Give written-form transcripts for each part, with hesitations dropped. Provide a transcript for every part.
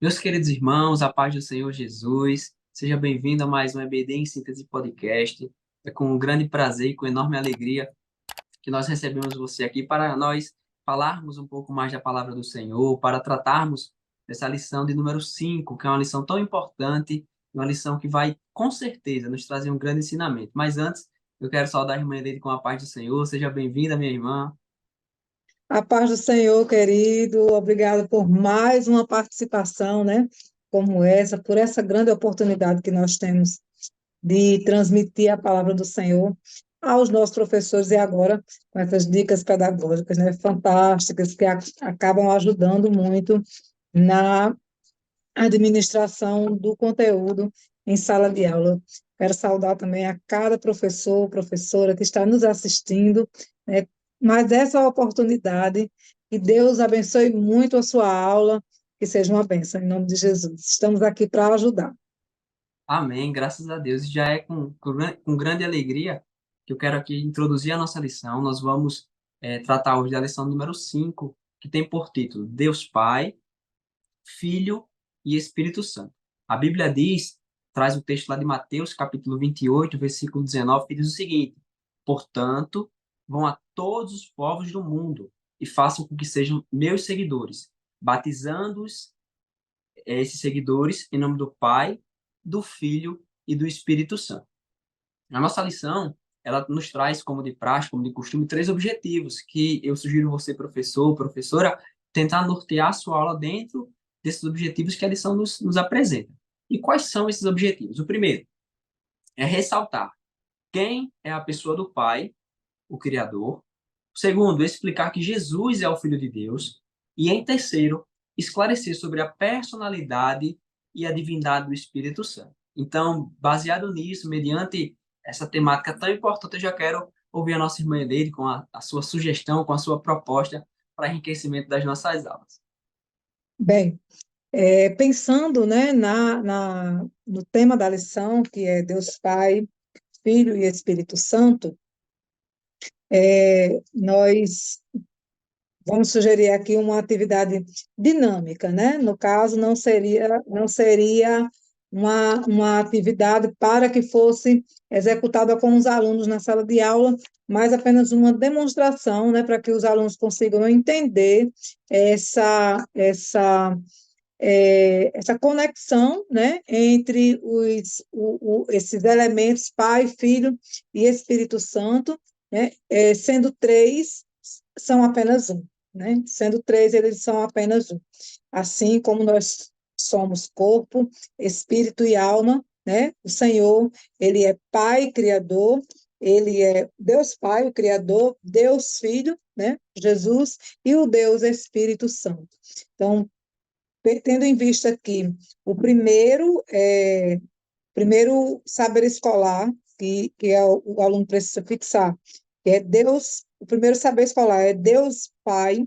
Meus queridos irmãos, a paz do Senhor Jesus, seja bem-vindo a mais um EBD em Síntese Podcast. É com um grande prazer e com enorme alegria que nós recebemos você aqui para nós falarmos um pouco mais da palavra do Senhor, para tratarmos dessa lição de número 5, que é uma lição tão importante, uma lição que vai, com certeza, nos trazer um grande ensinamento. Mas antes, eu quero saudar a irmã dele com a paz do Senhor. Seja bem-vinda, minha irmã. A paz do Senhor, querido, obrigado por mais uma participação, né, como essa, por essa grande oportunidade que nós temos de transmitir a palavra do Senhor aos nossos professores e agora com essas dicas pedagógicas, né, fantásticas, que acabam ajudando muito na administração do conteúdo em sala de aula. Quero saudar também a cada professor, professora que está nos assistindo, né? Mas essa oportunidade, que Deus abençoe muito a sua aula, que seja uma bênção, em nome de Jesus. Estamos aqui para ajudar. Amém, graças a Deus. Já é com grande alegria que eu quero aqui introduzir a nossa lição. Nós vamos tratar hoje da lição número 5, que tem por título Deus Pai, Filho e Espírito Santo. A Bíblia diz, traz o texto lá de Mateus, capítulo 28, versículo 19, que diz o seguinte: Portanto, vão a todos os povos do mundo e façam com que sejam meus seguidores, batizando-os esses seguidores em nome do Pai, do Filho e do Espírito Santo. A nossa lição, ela nos traz, como de praxe, como de costume, três objetivos que eu sugiro você, professor, professora, tentar nortear a sua aula dentro desses objetivos que a lição nos apresenta. E quais são esses objetivos? O primeiro é ressaltar quem é a pessoa do Pai, o Criador. O segundo, explicar que Jesus é o Filho de Deus. E em terceiro, esclarecer sobre a personalidade e a divindade do Espírito Santo. Então, baseado nisso, mediante essa temática tão importante, eu já quero ouvir a nossa irmã Eleide com a sua sugestão, com a sua proposta para enriquecimento das nossas aulas. Bem, pensando, né, no tema da lição, que é Deus Pai, Filho e Espírito Santo, nós vamos sugerir aqui uma atividade dinâmica, né? No caso, não seria uma atividade para que fosse executada com os alunos na sala de aula, mas apenas uma demonstração, né, para que os alunos consigam entender essa conexão, né, entre esses elementos, Pai, Filho e Espírito Santo, né, sendo três, são apenas um, né, sendo três, eles são apenas um. Assim como nós somos corpo, espírito e alma, né, o Senhor, ele é Pai, Criador, ele é Deus Pai, o Criador, Deus Filho, né, Jesus, e o Deus Espírito Santo. Então, tendo em vista que o primeiro saber escolar que o aluno precisa fixar, que é Deus, o primeiro saber escolar é Deus Pai,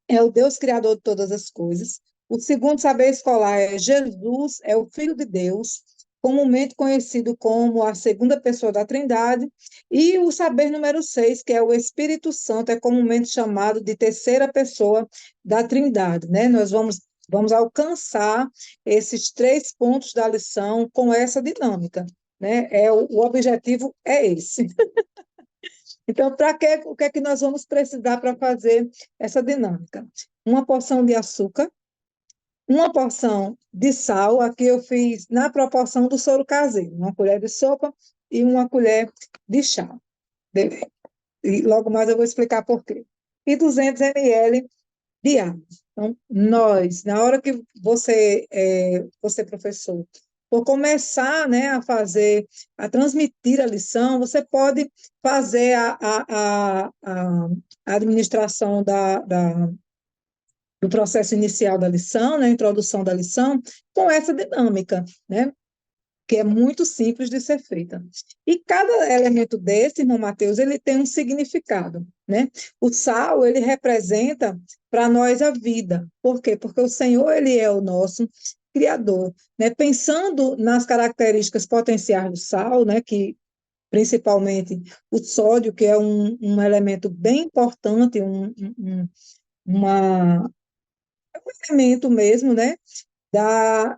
é o Deus Criador de todas as coisas. O segundo saber escolar é Jesus, é o Filho de Deus, comumente conhecido como a segunda pessoa da Trindade, e o saber número 6, que é o Espírito Santo, é comumente chamado de terceira pessoa da Trindade, né? Nós vamos alcançar esses três pontos da lição com essa dinâmica, né? O objetivo é esse. Então, o que é que nós vamos precisar para fazer essa dinâmica? Uma porção de açúcar, uma porção de sal, aqui eu fiz na proporção do soro caseiro, uma colher de sopa e uma colher de chá. E logo mais eu vou explicar por quê. E 200 ml de água. Então, na hora que você professor, for começar, né, a transmitir a lição, você pode fazer a administração do processo inicial da lição, né, a introdução da lição, com essa dinâmica, né, que é muito simples de ser feita. E cada elemento desse, irmão Mateus, ele tem um significado, né? O sal, ele representa para nós a vida. Por quê? Porque o Senhor, ele é o nosso criador, né? Pensando nas características potenciais do sal, né, que principalmente o sódio, que é um elemento bem importante, uma, um elemento mesmo, né, dá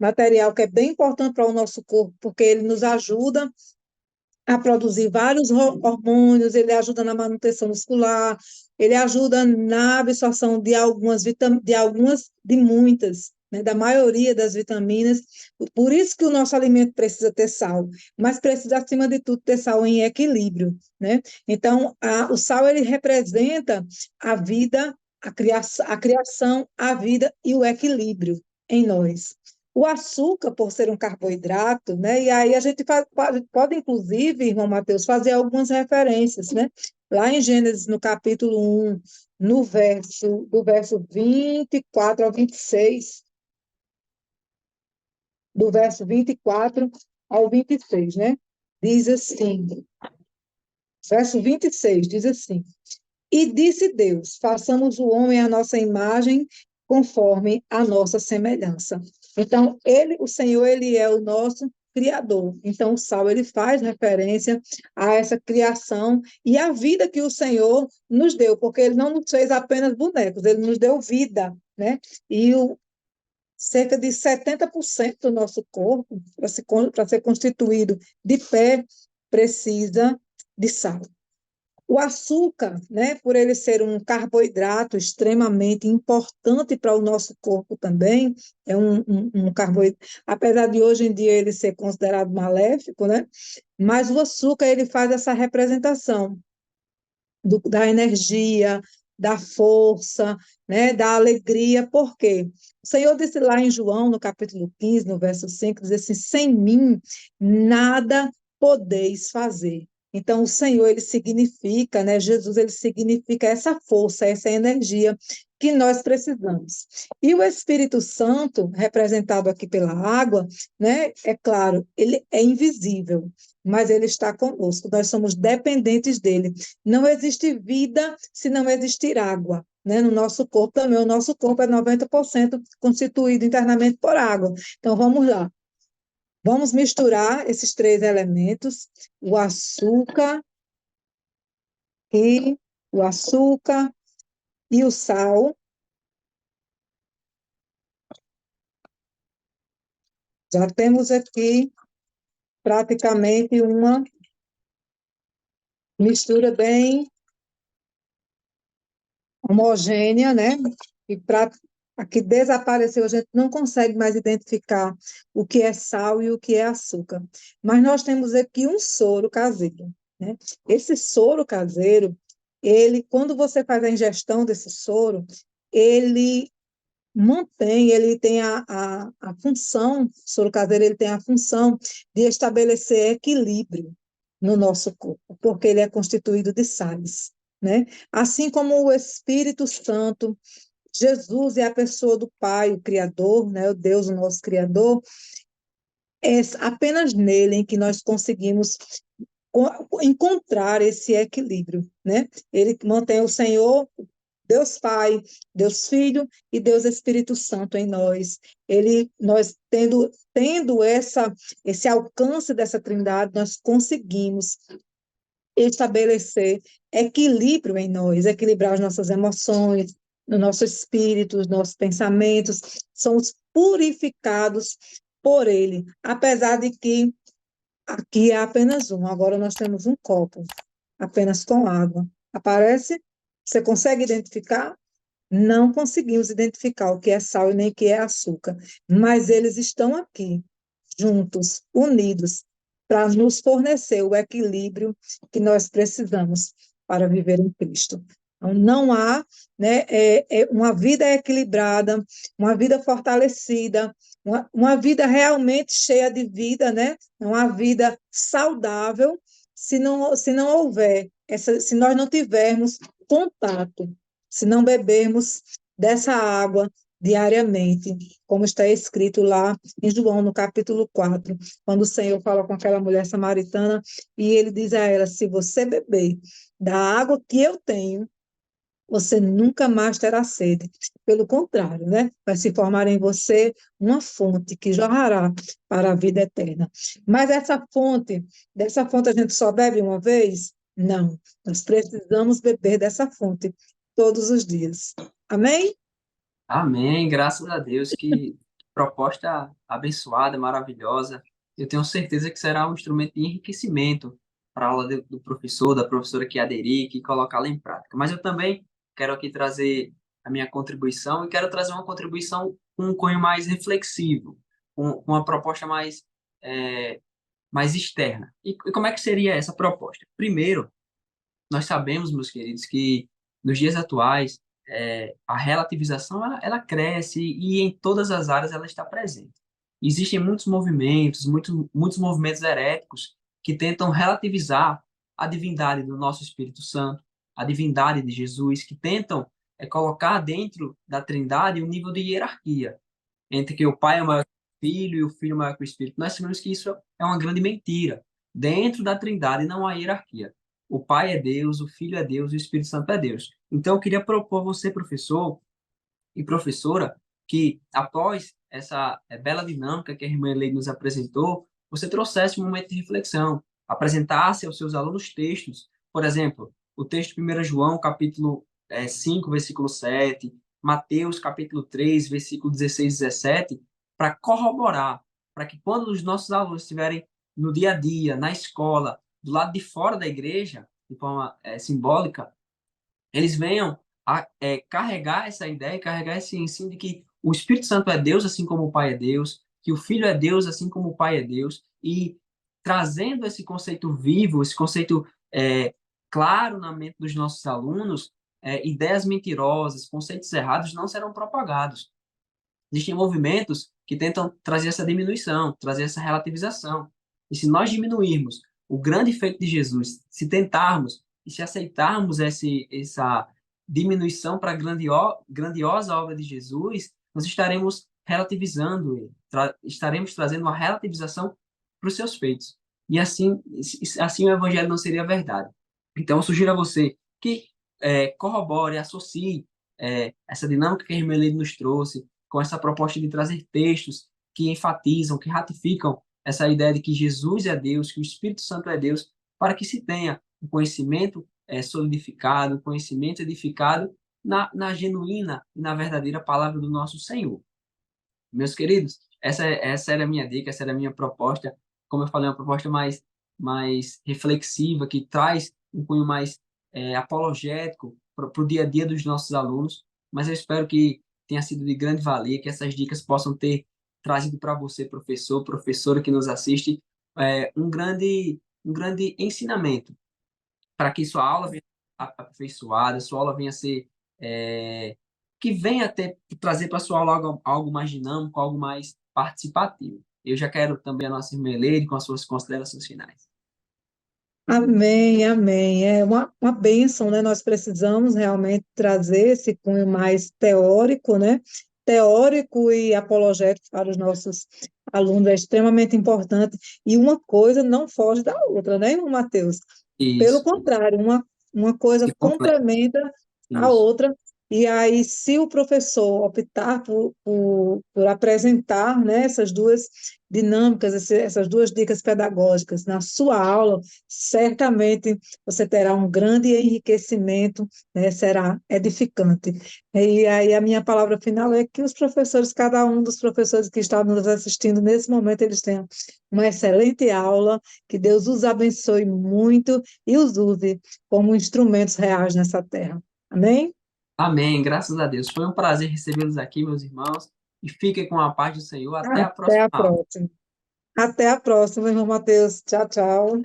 material que é bem importante para o nosso corpo, porque ele nos ajuda a produzir vários hormônios, ele ajuda na manutenção muscular, ele ajuda na absorção de algumas de muitas, né, da maioria das vitaminas. Por isso que o nosso alimento precisa ter sal, mas precisa, acima de tudo, ter sal em equilíbrio, né? Então, o sal, ele representa a vida, a criação, a vida e o equilíbrio em nós. O açúcar, por ser um carboidrato, né? E aí a gente pode, inclusive, irmão Mateus, fazer algumas referências, né? Lá em Gênesis, no capítulo 1, do verso 24 ao 26, do verso 24 ao 26, né? Diz assim, verso 26 diz assim: E disse Deus: façamos o homem à nossa imagem, conforme a nossa semelhança. Então, o Senhor, ele é o nosso criador. Então, o sal, ele faz referência a essa criação e a vida que o Senhor nos deu, porque ele não nos fez apenas bonecos, ele nos deu vida, né? E cerca de 70% do nosso corpo, para ser constituído de pé, precisa de sal. O açúcar, né, por ele ser um carboidrato extremamente importante para o nosso corpo também, é um carboidrato, apesar de hoje em dia ele ser considerado maléfico, né, mas o açúcar ele faz essa representação da energia, da força, né, da alegria, por quê? O Senhor disse lá em João, no capítulo 15, no verso 5, diz assim: sem mim nada podeis fazer. Então, o Senhor, ele significa, né, Jesus, ele significa essa força, essa energia que nós precisamos. E o Espírito Santo, representado aqui pela água, né, é claro, ele é invisível, mas ele está conosco, nós somos dependentes dele. Não existe vida se não existir água, né? No nosso corpo também, o nosso corpo é 90% constituído internamente por água. Então, vamos lá. Vamos misturar esses três elementos, o açúcar e o açúcar e o sal. Já temos aqui praticamente uma mistura bem homogênea, né? E para aqui desapareceu, a gente não consegue mais identificar o que é sal e o que é açúcar. Mas nós temos aqui um soro caseiro, né? Esse soro caseiro, ele, quando você faz a ingestão desse soro, ele ele tem a função, o soro caseiro, ele tem a função de estabelecer equilíbrio no nosso corpo, porque ele é constituído de sais, né? Assim como o Espírito Santo, Jesus é a pessoa do Pai, o Criador, né? O Deus, o nosso Criador, é apenas nele em que nós conseguimos encontrar esse equilíbrio, né? Ele mantém o Senhor, Deus Pai, Deus Filho e Deus Espírito Santo em nós. Nós tendo esse alcance dessa trindade, nós conseguimos estabelecer equilíbrio em nós, equilibrar as nossas emoções, no nosso espírito, os nossos pensamentos, somos purificados por Ele, apesar de que aqui é apenas um, agora nós temos um copo, apenas com água. Aparece? Você consegue identificar? Não conseguimos identificar o que é sal e nem o que é açúcar, mas eles estão aqui, juntos, unidos, para nos fornecer o equilíbrio que nós precisamos para viver em Cristo. Então, não há, né, uma vida equilibrada, uma vida fortalecida, uma vida realmente cheia de vida, né? Uma vida saudável, se não houver, se nós não tivermos contato, se não bebermos dessa água diariamente, como está escrito lá em João, no capítulo 4, quando o Senhor fala com aquela mulher samaritana e ele diz a ela: se você beber da água que eu tenho, você nunca mais terá sede. Pelo contrário, né? Vai se formar em você uma fonte que jorrará para a vida eterna. Mas dessa fonte a gente só bebe uma vez? Não. Nós precisamos beber dessa fonte todos os dias. Amém? Amém, graças a Deus proposta abençoada, maravilhosa. Eu tenho certeza que será um instrumento de enriquecimento para a aula do professor, da professora que aderir, que colocá-la em prática. Mas eu também quero aqui trazer a minha contribuição e quero trazer uma contribuição com um cunho mais reflexivo, com uma proposta é, mais externa. E como é que seria essa proposta? Primeiro, nós sabemos, meus queridos, que nos dias atuais a relativização ela cresce e em todas as áreas ela está presente. Existem muitos movimentos, muitos movimentos heréticos que tentam relativizar a divindade do nosso Espírito Santo, a divindade de Jesus, que tentam colocar dentro da Trindade um nível de hierarquia entre que o Pai é maior que o Filho e o Filho é maior que o Espírito. Nós sabemos que isso é uma grande mentira. Dentro da Trindade não há hierarquia. O Pai é Deus, o Filho é Deus e o Espírito Santo é Deus. Então, eu queria propor a você, professor e professora, que após essa bela dinâmica que a irmã Leide nos apresentou, você trouxesse um momento de reflexão, apresentasse aos seus alunos textos, por exemplo, o texto de 1 João, capítulo 5, versículo 7, Mateus, capítulo 3, versículo 16 e 17, para corroborar, para que quando os nossos alunos estiverem no dia a dia, na escola, do lado de fora da igreja, de forma simbólica, eles venham a carregar essa ideia, carregar esse ensino de que o Espírito Santo é Deus, assim como o Pai é Deus, que o Filho é Deus, assim como o Pai é Deus, e trazendo esse conceito vivo, esse conceito claro na mente dos nossos alunos, ideias mentirosas, conceitos errados não serão propagados. Existem movimentos que tentam trazer essa diminuição, trazer essa relativização. E se nós diminuirmos o grande feito de Jesus, se tentarmos e se aceitarmos essa diminuição para a grandiosa obra de Jesus, nós estaremos relativizando ele, estaremos trazendo uma relativização para os seus feitos. E assim o evangelho não seria verdade. Então, eu sugiro a você que corrobore, associe essa dinâmica que a Hermelino nos trouxe, com essa proposta de trazer textos que enfatizam, que ratificam essa ideia de que Jesus é Deus, que o Espírito Santo é Deus, para que se tenha um conhecimento solidificado, um conhecimento edificado na genuína e na verdadeira palavra do nosso Senhor. Meus queridos, essa era a minha dica, essa era a minha proposta. Como eu falei, uma proposta mais reflexiva, que traz um cunho mais apologético para o dia a dia dos nossos alunos. Mas eu espero que tenha sido de grande valia, que essas dicas possam ter trazido para você, professor, professora que nos assiste, um grande ensinamento para que sua aula venha aperfeiçoada, sua aula venha a ser que venha até trazer para sua aula algo mais dinâmico, algo mais participativo. Eu já quero também a nossa irmã Leide com as suas considerações finais. Amém, amém. É uma bênção, né? Nós precisamos realmente trazer esse cunho mais teórico, né? Teórico e apologético para os nossos alunos é extremamente importante. E uma coisa não foge da outra, né, irmão Mateus? Pelo Isso, contrário, uma coisa se completa. complementa a Isso. outra. E aí, se o professor optar por apresentar, né, essas duas dinâmicas, essas duas dicas pedagógicas na sua aula, certamente você terá um grande enriquecimento, né, será edificante. E aí, a minha palavra final é que os professores, cada um dos professores que está nos assistindo nesse momento, eles tenham uma excelente aula, que Deus os abençoe muito e os use como instrumentos reais nessa terra. Amém? Amém, graças a Deus. Foi um prazer recebê-los aqui, meus irmãos, e fiquem com a paz do Senhor. Até a Até próxima a aula. próxima. Até a próxima, irmão Mateus. Tchau, tchau.